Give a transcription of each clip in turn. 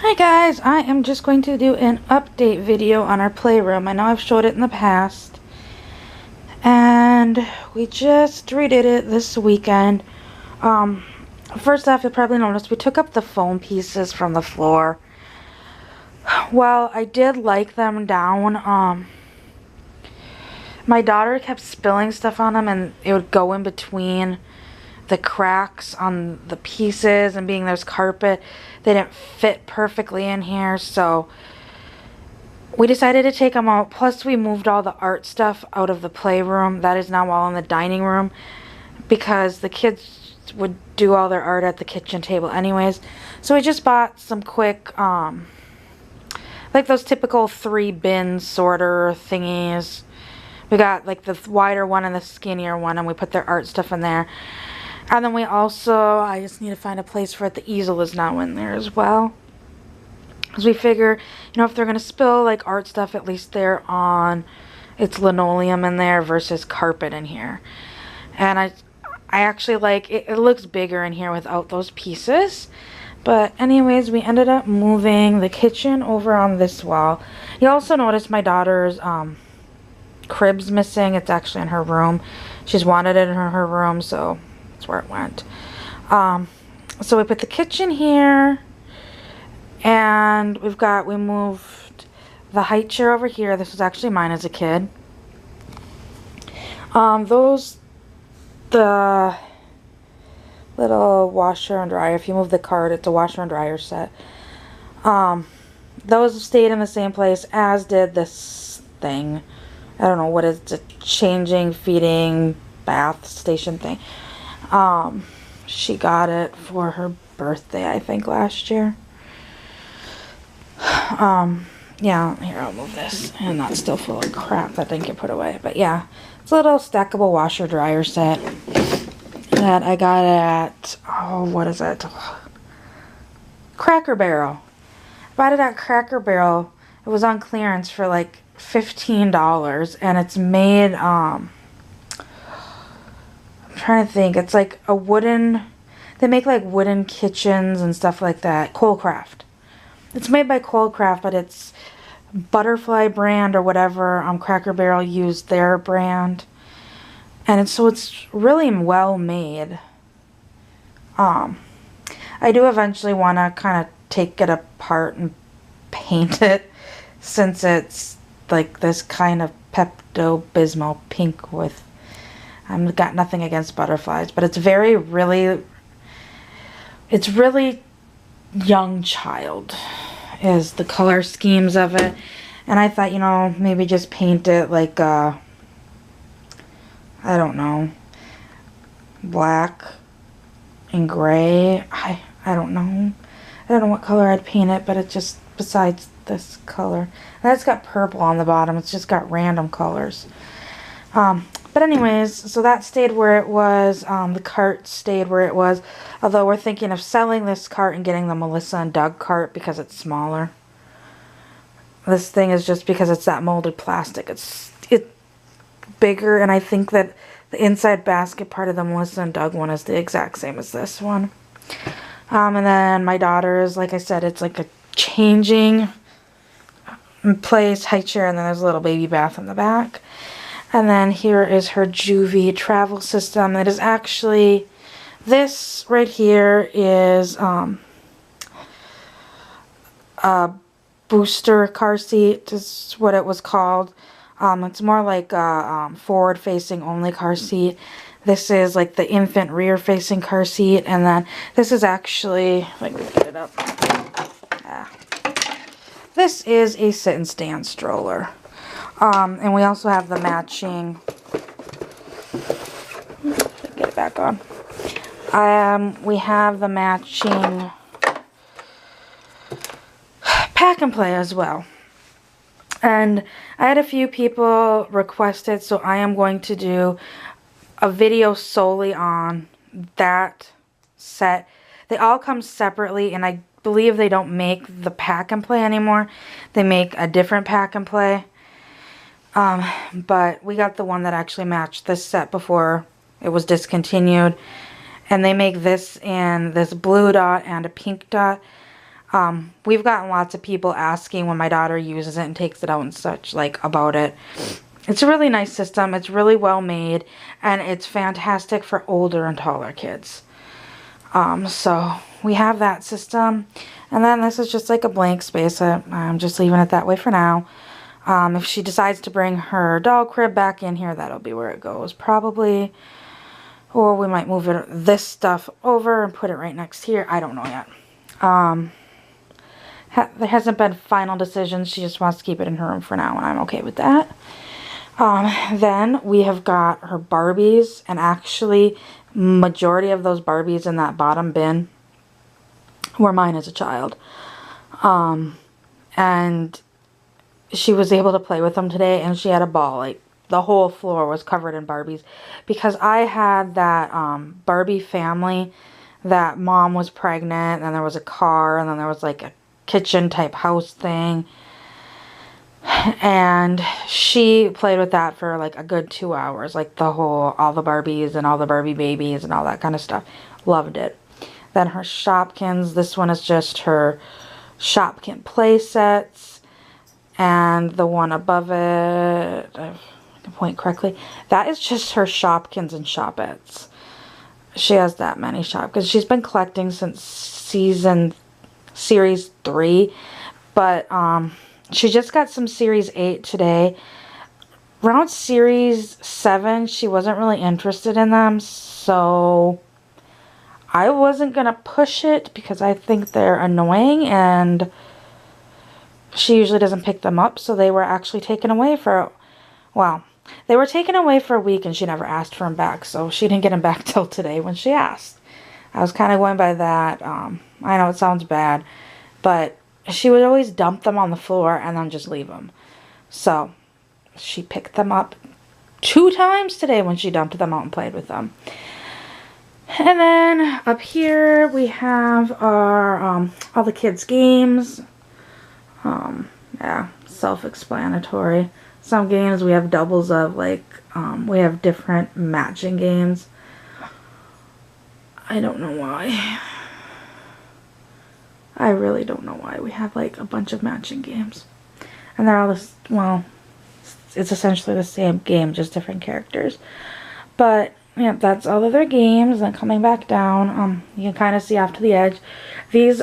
Hi guys, I am just going to do an update video on our playroom. I know I've showed it in the past. And we just redid it this weekend. First off, you'll probably notice we took up the foam pieces from the floor. Well, I did like them down. My daughter kept spilling stuff on them and it would go in between the cracks on the pieces, and being there's carpet, they didn't fit perfectly in here, so we decided to take them out. Plus we moved all the art stuff out of the playroom. That is now all in the dining room because the kids would do all their art at the kitchen table anyways. So we just bought some quick like those typical 3-bin sorter thingies. We got like the wider one and the skinnier one, and we put their art stuff in there. And then we also, I just need to find a place for it. The easel is now in there as well. Because we figure, you know, if they're going to spill like art stuff, at least they're on, it's linoleum in there versus carpet in here. And I actually like, it looks bigger in here without those pieces. But anyways, we ended up moving the kitchen over on this wall. You also notice my daughter's crib's missing. It's actually in her room. She's wanted it in her room, so that's where it went. So we put the kitchen here, and we moved the high chair over here. This was actually mine as a kid. The little washer and dryer, if you move the cart, it's a washer and dryer set. Those stayed in the same place, as did this thing. I don't know what it's a changing, feeding, bath station thing. She got it for her birthday, I think, last year. Yeah, here, I'll move this. And that's still full of crap that didn't get put away. But yeah, it's a little stackable washer dryer set that I got at, oh, what is it? Cracker Barrel. I bought it at Cracker Barrel. It was on clearance for like $15, and it's made, I'm trying to think, it's like a wooden, they make like wooden kitchens and stuff like that. Coalcraft. It's made by Coalcraft, but it's Butterfly brand or whatever. Cracker Barrel used their brand, and so it's really well made. I do eventually want to kind of take it apart and paint it, since it's like this kind of Pepto-Bismol pink with, I've got nothing against butterflies, but it's really young child is the color schemes of it. And I thought, you know, maybe just paint it like I don't know, black and gray. I don't know. I don't know what color I'd paint it, but it just, besides this color. And it's got purple on the bottom. It's just got random colors. But anyways, so that stayed where it was. The cart stayed where it was. Although we're thinking of selling this cart and getting the Melissa and Doug cart because it's smaller. This thing is just because it's that molded plastic. It's bigger, and I think that the inside basket part of the Melissa and Doug one is the exact same as this one. And then my daughter's, like I said, it's like a changing place, high chair, and then there's a little baby bath in the back. And then here is her juvie travel system. It is actually, this right here is a booster car seat is what it was called. It's more like a forward-facing only car seat. This is like the infant rear-facing car seat. And then this is actually, if I can get it up. This is a sit and stand stroller. And we also have the matching, get it back on. We have the matching pack and play as well. And I had a few people request it, so I am going to do a video solely on that set. They all come separately, and I believe they don't make the pack and play anymore. They make a different pack and play. But we got the one that actually matched this set before it was discontinued. And they make this in this blue dot and a pink dot. We've gotten lots of people asking when my daughter uses it and takes it out and such, like, about it. It's a really nice system. It's really well made, and it's fantastic for older and taller kids. So we have that system, and then this is just like a blank space. I'm just leaving it that way for now. If she decides to bring her doll crib back in here, that'll be where it goes, probably. Or we might move this stuff over and put it right next here. I don't know yet. There hasn't been final decisions. She just wants to keep it in her room for now, and I'm okay with that. Then we have got her Barbies, and actually majority of those Barbies in that bottom bin were mine as a child. And she was able to play with them today, and she had a ball. Like, the whole floor was covered in Barbies, because I had that Barbie family that mom was pregnant, and then there was a car, and then there was like a kitchen type house thing. And she played with that for like a good 2 hours, like all the Barbies and all the Barbie babies and all that kind of stuff. Loved it. Then her Shopkins, this one is just her Shopkin play sets, and the one above it, if I can point correctly, that is just her Shopkins and Shopettes. She has that many Shopkins. She's been collecting since series 3, but she just got some series 8 today. Around series 7, she wasn't really interested in them, so I wasn't going to push it because I think they're annoying, and she usually doesn't pick them up, so they were actually taken away for, well, they were taken away for a week, and she never asked for them back, so she didn't get them back till today when she asked. I was kind of going by that. I know it sounds bad, but she would always dump them on the floor and then just leave them. So she picked them up 2 times today when she dumped them out and played with them. And then up here we have our all the kids' games. Yeah, self-explanatory. Some games we have doubles of, like we have different matching games. I don't know why. I really don't know why we have like a bunch of matching games. And they're all this, well, it's essentially the same game, just different characters. But yeah, that's all of their games. And coming back down, you can kind of see off to the edge. These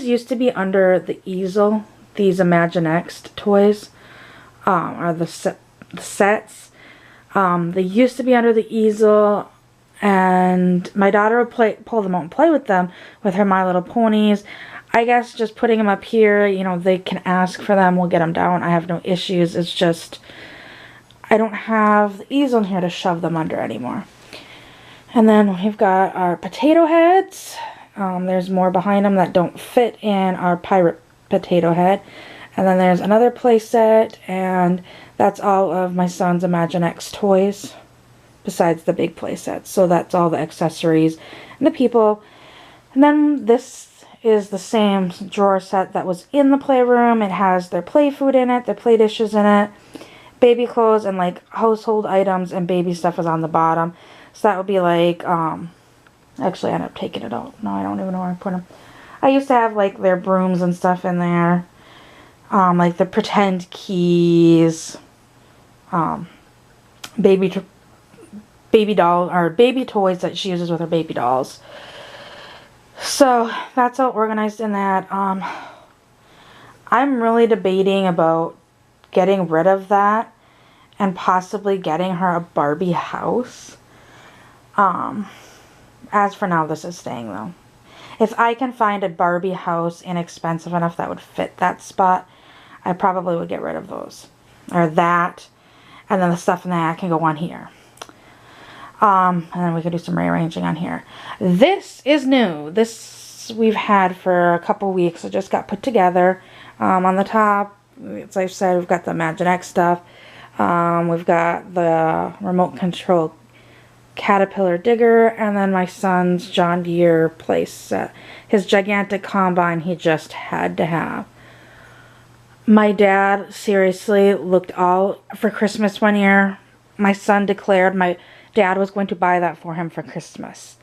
used to be under the easel. These Imaginext toys are the sets. They used to be under the easel, and my daughter would pull them out and play with them with her My Little Ponies. I guess just putting them up here, you know, they can ask for them, we'll get them down. I have no issues. It's just I don't have the easel in here to shove them under anymore. And then we've got our potato heads. There's more behind them that don't fit in our pirate potato head. And then there's another play set, and that's all of my son's Imaginext toys, besides the big play sets. So that's all the accessories and the people. And then this is the same drawer set that was in the playroom. It has their play food in it, their play dishes in it, baby clothes, and like household items and baby stuff is on the bottom. So that would be like, actually I ended up taking it out. No, I don't even know where I put them. I used to have like their brooms and stuff in there. Like the pretend keys, baby doll, or baby toys that she uses with her baby dolls. So that's all organized in that. I'm really debating about getting rid of that and possibly getting her a Barbie house. As for now, this is staying though. If I can find a Barbie house inexpensive enough that would fit that spot, I probably would get rid of those. Or that. And then the stuff in that can go on here. And then we could do some rearranging on here. This is new. This we've had for a couple weeks. It just got put together. On the top, as I said, we've got the Imaginext stuff. We've got the remote control Caterpillar digger, and then my son's John Deere place set. His gigantic combine he just had to have. My dad seriously looked all for Christmas one year. My son declared my dad was going to buy that for him for Christmas.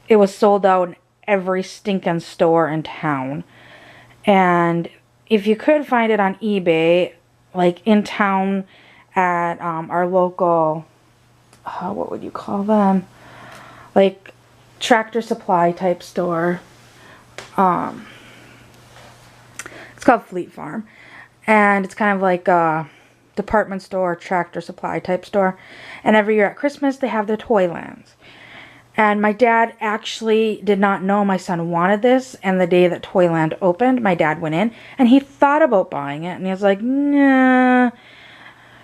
It was sold out in every stinking store in town. And if you could find it on eBay, like in town at our local, what would you call them? Like Tractor Supply type store. It's called Fleet Farm. And it's kind of like a department store, Tractor Supply type store. And every year at Christmas, they have their Toylands. And my dad actually did not know my son wanted this. And the day that Toyland opened, my dad went in and he thought about buying it. And he was like, nah.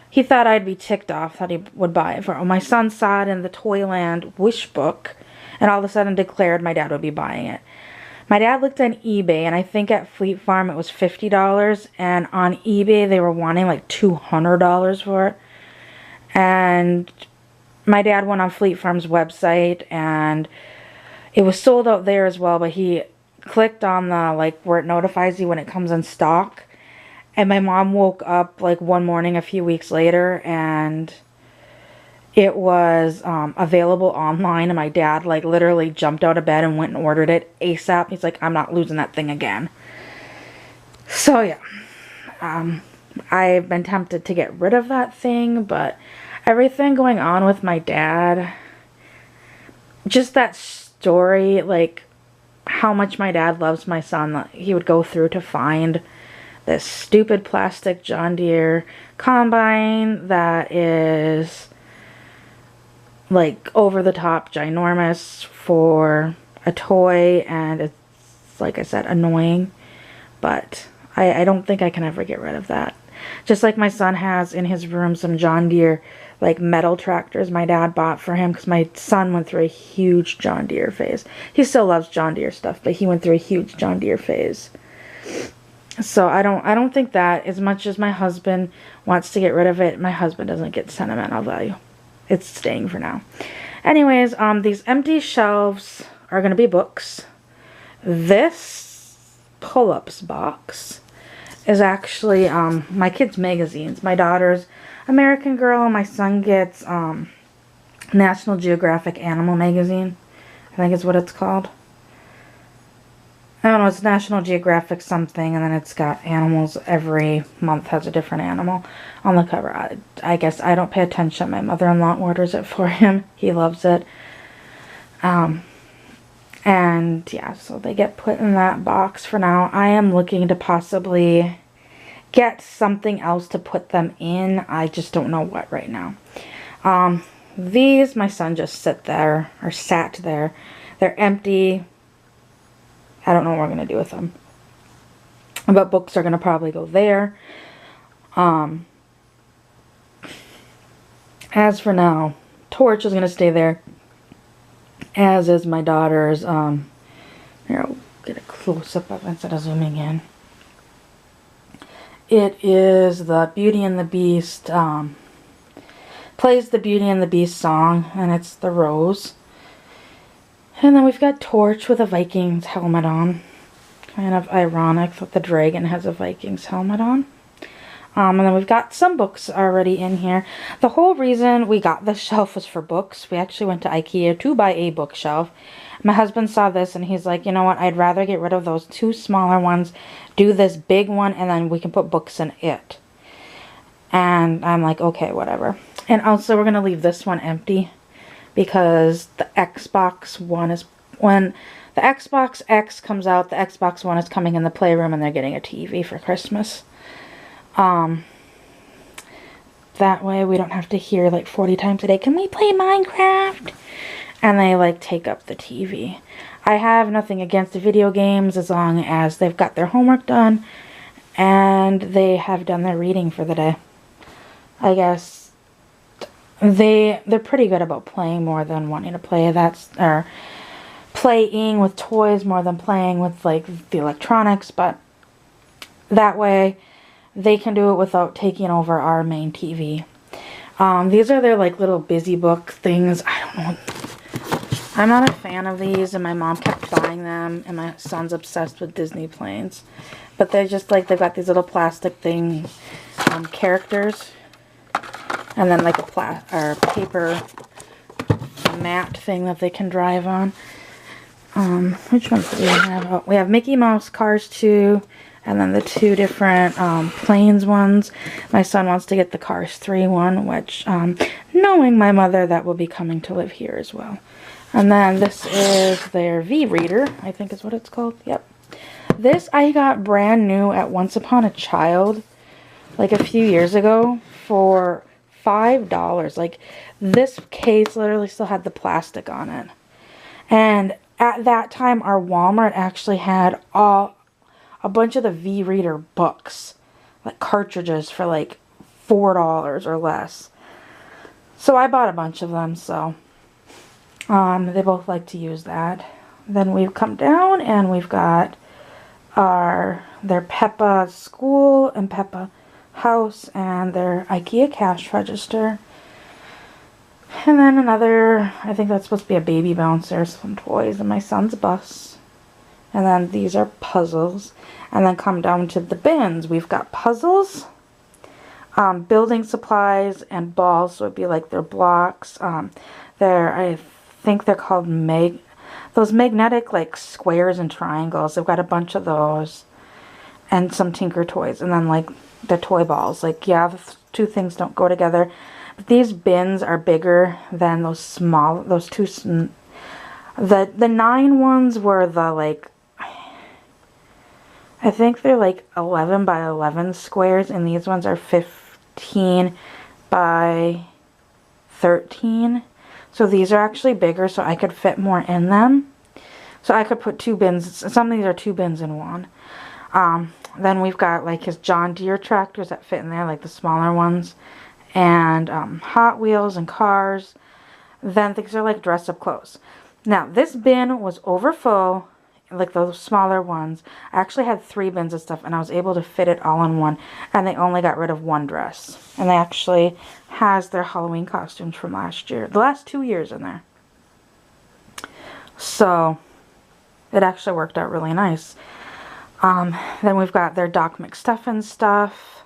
He thought I'd be ticked off that he would buy it for him. My son saw it in the Toyland wish book and all of a sudden declared my dad would be buying it. My dad looked on eBay, and I think at Fleet Farm it was $50, and on eBay they were wanting like $200 for it. And my dad went on Fleet Farm's website, and it was sold out there as well, but he clicked on the, like, where it notifies you when it comes in stock. And my mom woke up, like, one morning a few weeks later, and it was available online, and my dad, like, literally jumped out of bed and went and ordered it ASAP. He's like, I'm not losing that thing again. So, yeah. I've been tempted to get rid of that thing, but everything going on with my dad, just that story, like, how much my dad loves my son, that he would go through to find this stupid plastic John Deere combine that is like over the top ginormous for a toy, and it's, like I said, annoying, but I don't think I can ever get rid of that. Just like my son has in his room some John Deere like metal tractors my dad bought for him, because my son went through a huge John Deere phase. He still loves John Deere stuff, but he went through a huge John Deere phase. So I don't think that, as much as my husband wants to get rid of it, my husband doesn't get sentimental value. It's staying for now. Anyways, these empty shelves are going to be books. This pull-ups box is actually my kids' magazines. My daughter's American Girl. My son gets National Geographic Animal Magazine. I think is what it's called. I don't know, it's National Geographic something, and then it's got animals. Every month has a different animal on the cover. I guess I don't pay attention. My mother-in-law orders it for him. He loves it. And yeah, so they get put in that box for now. I am looking to possibly get something else to put them in. I just don't know what right now. These, my son just sat there. They're empty. I don't know what we're going to do with them. But books are going to probably go there. As for now, torch is going to stay there. As is my daughter's, here, I'll get a close-up of it instead of zooming in. It is the Beauty and the Beast, plays the Beauty and the Beast song, and it's the rose. And then we've got Torch with a Vikings helmet on. Kind of ironic that the dragon has a Vikings helmet on. And then we've got some books already in here. The whole reason we got this shelf was for books. We actually went to IKEA to buy a bookshelf. My husband saw this and he's like, you know what, I'd rather get rid of those two smaller ones, do this big one, and then we can put books in it. And I'm like, okay, whatever. And also we're going to leave this one empty, because the Xbox One is, when the Xbox X comes out, the Xbox One is coming in the Playroom, and they're getting a TV for Christmas. That way we don't have to hear like 40 times a day, can we play Minecraft? And they like take up the TV. I have nothing against the video games as long as they've got their homework done and they have done their reading for the day. I guess they're pretty good about playing more than wanting to play. Or playing with toys more than playing with like the electronics, but that way they can do it without taking over our main TV. These are their like little busy book things. I don't know. I'm not a fan of these, and my mom kept buying them, and my son's obsessed with Disney planes. But they're just like, they've got these little plastic thing characters, and then like a paper mat thing that they can drive on. Which ones do we have? Oh, we have Mickey Mouse, Cars 2, And then the two different Planes ones. My son wants to get the Cars 3 one, which, knowing my mother, that will be coming to live here as well. And then this is their V-Reader, I think is what it's called. Yep. This I got brand new at Once Upon a Child, like a few years ago, for $5. Like, this case literally still had the plastic on it. And at that time, our Walmart actually had a bunch of the V-Reader books, like cartridges, for like $4 or less. So I bought a bunch of them, so they both like to use that. Then we've come down and we've got their Peppa School and Peppa House and their IKEA cash register. And then another, I think that's supposed to be a baby bouncer, some toys, and my son's bus. And then these are puzzles. And then come down to the bins. We've got puzzles, building supplies, and balls. So it'd be like their blocks. I think they're called those magnetic like squares and triangles. They've got a bunch of those. And some Tinker toys. And then like the toy balls. Like, yeah, the two things don't go together. But these bins are bigger than those two. The 9 ones were the like, I think they're like 11 by 11 squares, and these ones are 15 by 13. So these are actually bigger, so I could fit more in them. So I could put 2 bins. Some of these are 2 bins in one. Then we've got like his John Deere tractors that fit in there, like the smaller ones. And Hot Wheels and cars. Then these are like dress-up clothes. Now, this bin was overfull, like those smaller ones. I actually had 3 bins of stuff, and I was able to fit it all in one. And they only got rid of 1 dress. And they actually has their Halloween costumes from last year. The last 2 years in there. So, it actually worked out really nice. Then we've got their Doc McStuffin stuff.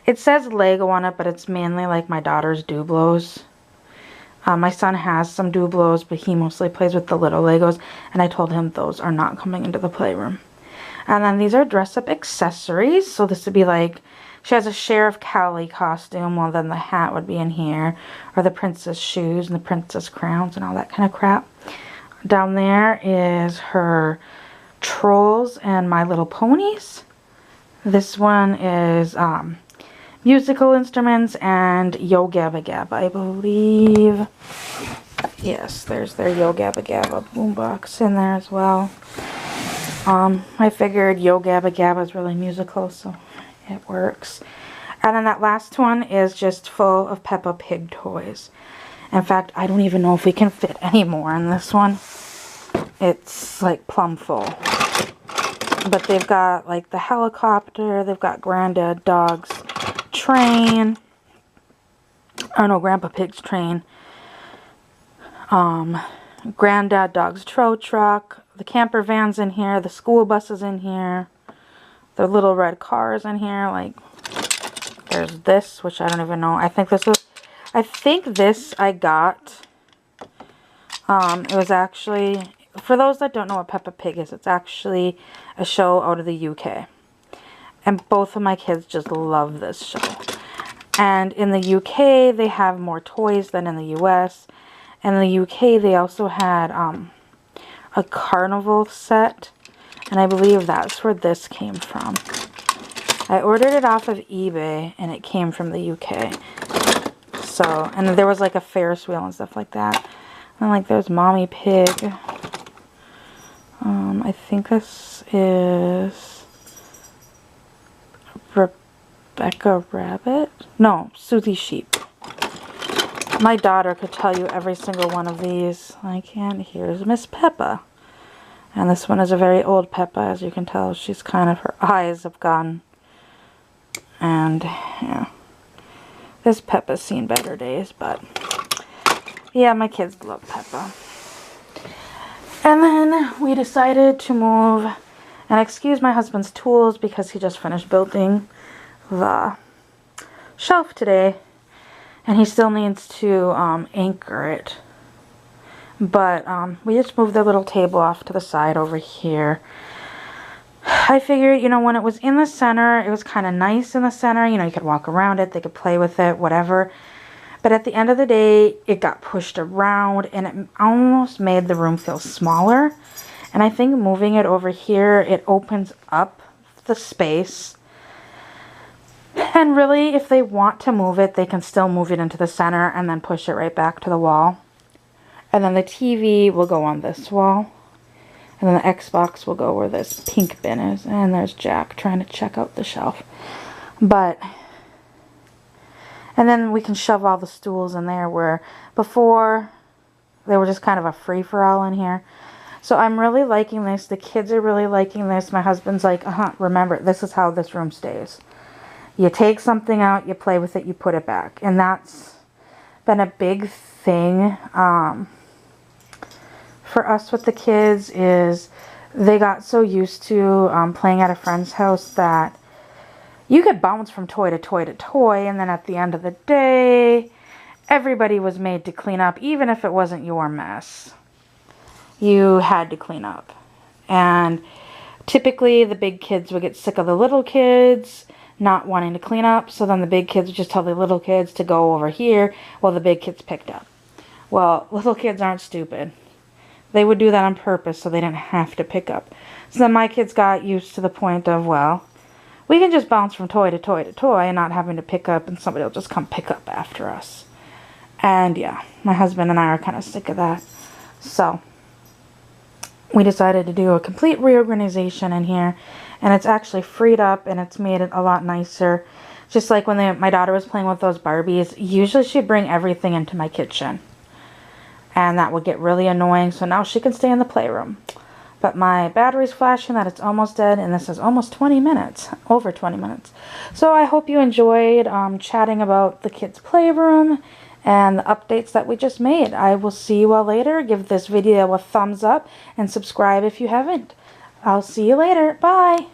It says Lego on it, but it's mainly like my daughter's Dublos. My son has some Dublos, but he mostly plays with the little Legos, and I told him those are not coming into the playroom. And then these are dress-up accessories, so this would be like, she has a Sheriff Cowley costume, well then the hat would be in here, or the princess shoes and the princess crowns and all that kind of crap. Down there is her Trolls and My Little Ponies. This one is musical instruments and Yo Gabba Gabba, I believe. Yes, there's their Yo Gabba Gabba boombox in there as well. I figured Yo Gabba Gabba is really musical, so it works. And then that last one is just full of Peppa Pig toys. In fact, I don't even know if we can fit any more in this one. It's like plumb full. But they've got like the helicopter, they've got Granddad Dog's train. Oh no, Grandpa Pig's train. Granddad Dog's tow truck. The camper van's in here, the school bus is in here. The little red cars in here, like there's this, which I don't even know. I think this I got. It was actually, for those that don't know what Peppa Pig is, it's actually a show out of the UK. And both of my kids just love this show. And in the UK, they have more toys than in the US. And in the UK, they also had a carnival set. And I believe that's where this came from. I ordered it off of eBay, and it came from the UK. So, and there was like a Ferris wheel and stuff like that. And like there's Mommy Pig. I think this is Rebecca Rabbit? No, Susie Sheep. My daughter could tell you every single one of these. I can't. Here's Miss Peppa. And this one is a very old Peppa, as you can tell. She's kind of, her eyes have gone. And, yeah. This Peppa's seen better days, but yeah, my kids love Peppa. And then we decided to move and excuse my husband's tools because he just finished building the shelf today. And he still needs to anchor it. But we just moved the little table off to the side over here. I figured, you know, when it was in the center, it was kind of nice in the center. You know, you could walk around it, they could play with it, whatever. But at the end of the day, it got pushed around and it almost made the room feel smaller. And I think moving it over here, it opens up the space. And really, if they want to move it, they can still move it into the center and then push it right back to the wall. And then the TV will go on this wall. And then the Xbox will go where this pink bin is. And there's Jack trying to check out the shelf. And then we can shove all the stools in there, where before they were just kind of a free-for-all in here. So I'm really liking this. The kids are really liking this. My husband's like, remember, this is how this room stays. You take something out, you play with it, you put it back. And that's been a big thing for us with the kids, is they got so used to playing at a friend's house that you could bounce from toy to toy to toy, and then at the end of the day, everybody was made to clean up, even if it wasn't your mess. You had to clean up. And typically the big kids would get sick of the little kids not wanting to clean up, so then the big kids would just tell the little kids to go over here while the big kids picked up. Well, little kids aren't stupid. They would do that on purpose so they didn't have to pick up. So then my kids got used to the point of, well, we can just bounce from toy to toy to toy and not having to pick up, and somebody will just come pick up after us. And yeah, my husband and I are kind of sick of that. So we decided to do a complete reorganization in here, and it's actually freed up and it's made it a lot nicer. Just like when my daughter was playing with those Barbies, usually she'd bring everything into my kitchen, and that would get really annoying, so now she can stay in the playroom. But my battery's flashing that it's almost dead, and this is almost 20 minutes, over 20 minutes. So I hope you enjoyed chatting about the kids' playroom and the updates that we just made. I will see you all later. Give this video a thumbs up and subscribe if you haven't. I'll see you later. Bye.